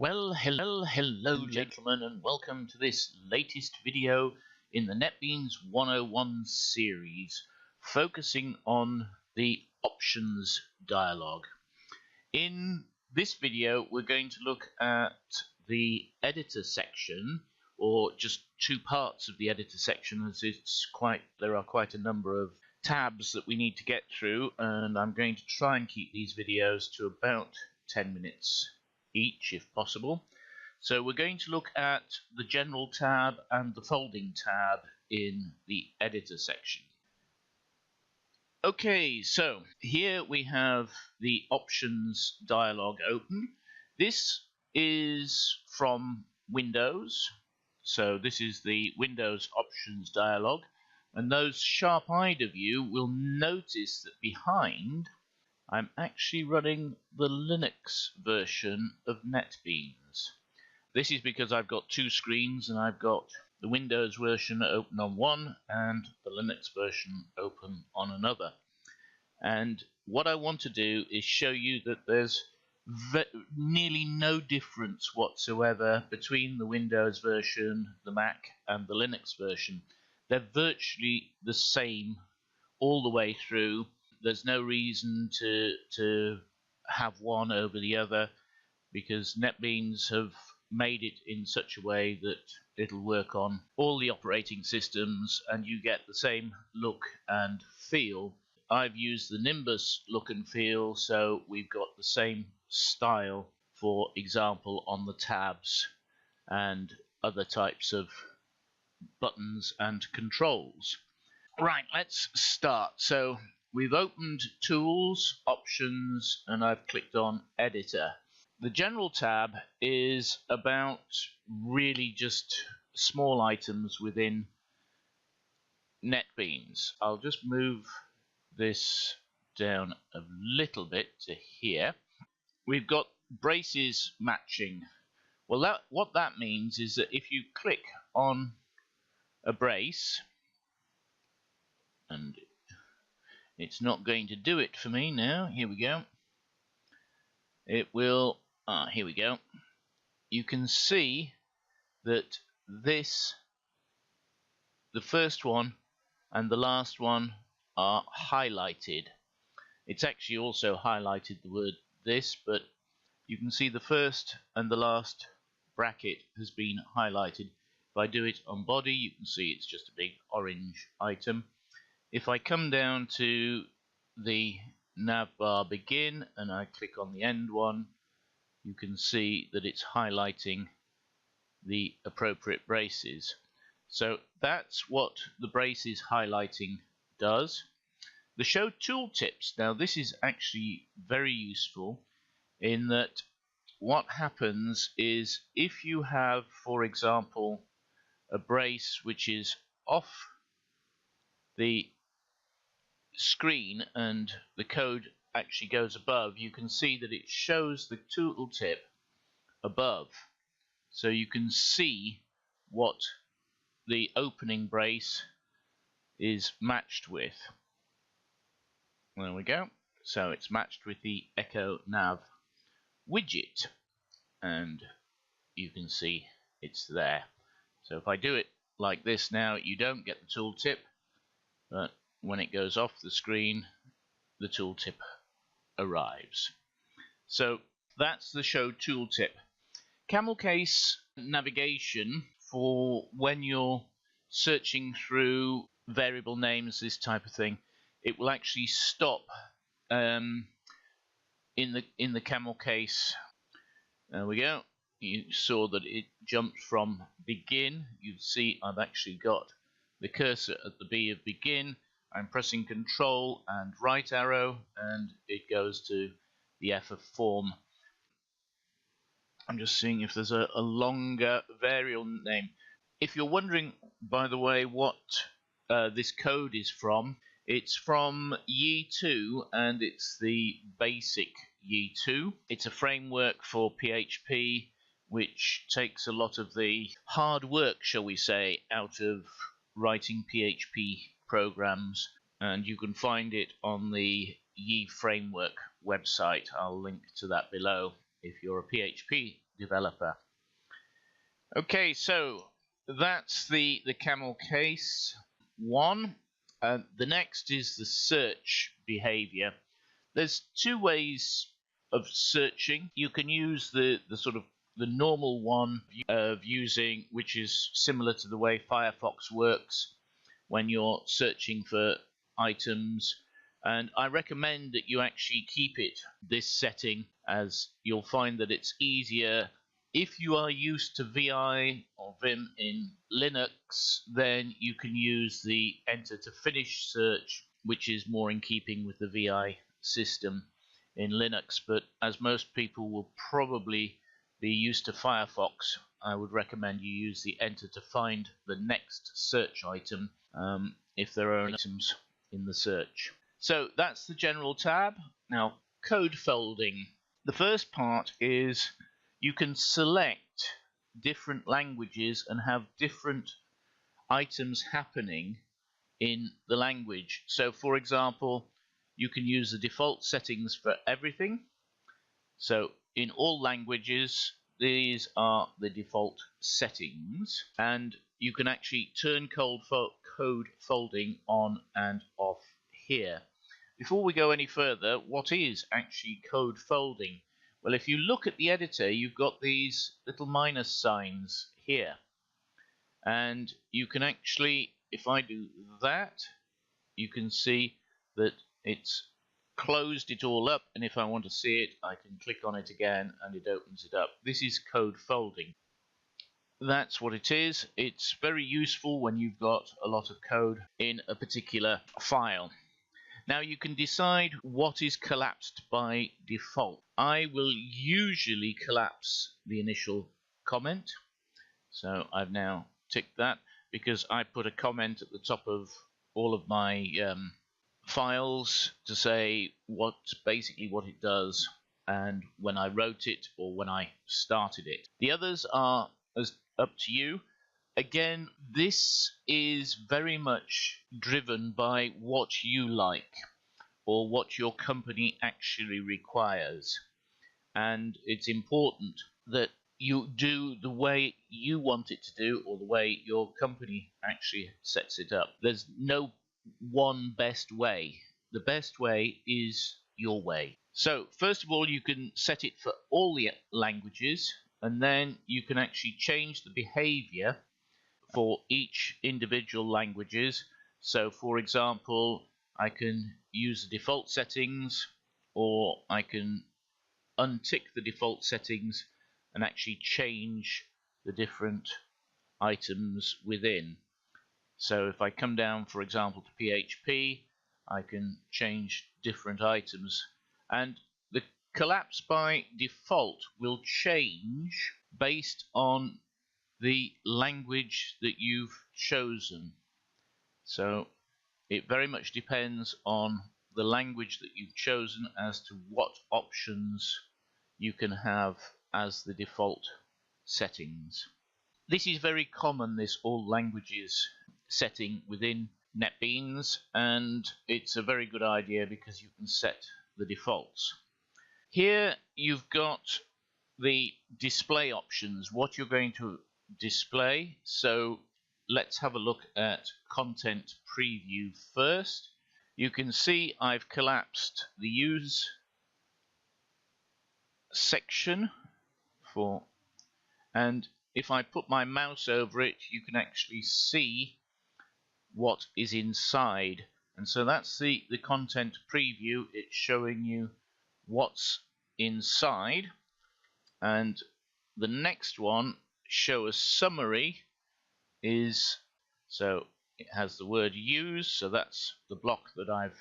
Well, hello gentlemen, and welcome to this latest video in the NetBeans 101 series, focusing on the options dialog. In this video, we're going to look at the editor section, or just two parts of the editor section, as there are quite a number of tabs that we need to get through, and I'm going to try and keep these videos to about 10 minutes each if possible. So we're going to look at the general tab and the folding tab in the editor section. Okay, so here we have the options dialog open. This is from Windows, so this is the Windows options dialog, and those sharp-eyed of you will notice that behind I'm actually running the Linux version of NetBeans. This is because I've got two screens, and I've got the Windows version open on one and the Linux version open on another. And what I want to do is show you that there's nearly no difference whatsoever between the Windows version, the Mac, and the Linux version. They're virtually the same all the way through. There's no reason to have one over the other, because NetBeans have made it in such a way that it'll work on all the operating systems and you get the same look and feel. I've used the Nimbus look and feel, so we've got the same style, for example, on the tabs and other types of buttons and controls. Right, let's start. So we've opened Tools, Options, and I've clicked on Editor. The General tab is about really just small items within NetBeans. I'll just move this down a little bit to here. We've got braces matching. Well, what that means is that if you click on a brace, and it's not going to do it for me now. Here we go. It will. Here we go. You can see that the first one and the last one are highlighted. It's actually also highlighted the word this, but you can see the first and the last bracket has been highlighted. If I do it on body, you can see it's just a big orange item. If I come down to the navbar begin and I click on the end one, you can see that it's highlighting the appropriate braces. So that's what the braces highlighting does. The show tooltips. Now this is actually very useful in that what happens is if you have, for example, a brace which is off the screen and the code actually goes above, you can see that it shows the tooltip above, so you can see what the opening brace is matched with. There we go. So it's matched with the Echo Nav widget, and you can see it's there. So if I do it like this now, you don't get the tooltip, but when it goes off the screen, the tooltip arrives. So that's the show tooltip. Camelcase Navigation, for when you're searching through variable names, this type of thing, it will actually stop in the Camelcase. There we go. You saw that it jumped from begin. You see I've actually got the cursor at the B of begin. I'm pressing Control and right arrow, and it goes to the F of form. I'm just seeing if there's a longer variable name. If you're wondering, by the way, what this code is from, it's from Ye2, and it's the basic Ye2. It's a framework for PHP which takes a lot of the hard work, shall we say, out of writing PHP programs, and you can find it on the Ye framework website. I'll link to that below if you're a PHP developer. Okay, so that's the Camelcase one. The next is the search behavior. There's two ways of searching. You can use the sort of the normal one of using, which is similar to the way Firefox works when you're searching for items, and I recommend that you actually keep it this setting, as you'll find that it's easier. If you are used to VI or Vim in Linux, then you can use the enter to finish search, which is more in keeping with the VI system in Linux. But as most people will probably be used to Firefox, I would recommend you use the enter to find the next search item if there are items in the search. So that's the general tab. Now, code folding. The first part is you can select different languages and have different items happening in the language. So for example, you can use the default settings for everything. So in all languages, these are the default settings, and you can actually turn code folding on and off here. Before we go any further, what is actually code folding? Well, if you look at the editor, you've got these little minus signs here, and you can actually, if I do that, you can see that it's closed it all up, and if I want to see it, I can click on it again and it opens it up. This is code folding. That's what it is. It's very useful when you've got a lot of code in a particular file. Now you can decide what is collapsed by default. I will usually collapse the initial comment, so I've now ticked that because I put a comment at the top of all of my files to say basically what it does and when I wrote it or when I started it. The others are up to you. Again, this is very much driven by what you like or what your company actually requires, and it's important that you do the way you want it to do or the way your company actually sets it up. There's no one best way. The best way is your way. So first of all, you can set it for all the languages, and then you can actually change the behavior for each individual languages. So for example, I can use the default settings, or I can untick the default settings and actually change the different items within. So if I come down, for example, to PHP, I can change different items, and the collapse by default will change based on the language that you've chosen. So it very much depends on the language that you've chosen as to what options you can have as the default settings. This is very common, this all languages setting within NetBeans, and it's a very good idea because you can set the defaults. Here you've got the display options, what you're going to display. So let's have a look at content preview first. You can see I've collapsed the use section and if I put my mouse over it, you can actually see what is inside, and so that's the content preview. It's showing you what's inside, and the next one, show a summary, is, so it has the word use, so that's the block that I've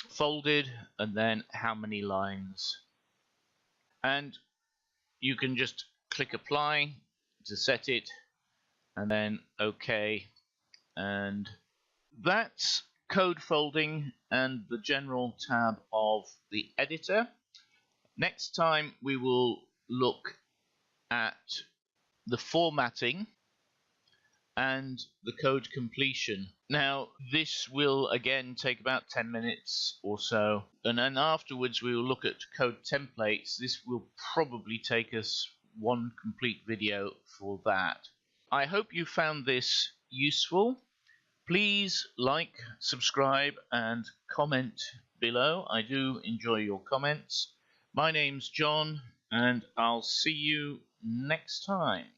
folded, and then how many lines, and you can just click apply to set it and then OK, and that's code folding and the general tab of the editor. Next time we will look at the formatting and the code completion. Now this will again take about 10 minutes or so, and then afterwards we will look at code templates. This will probably take us one complete video for that. I hope you found this useful. Please like, subscribe, and comment below. I do enjoy your comments. My name's John, and I'll see you next time.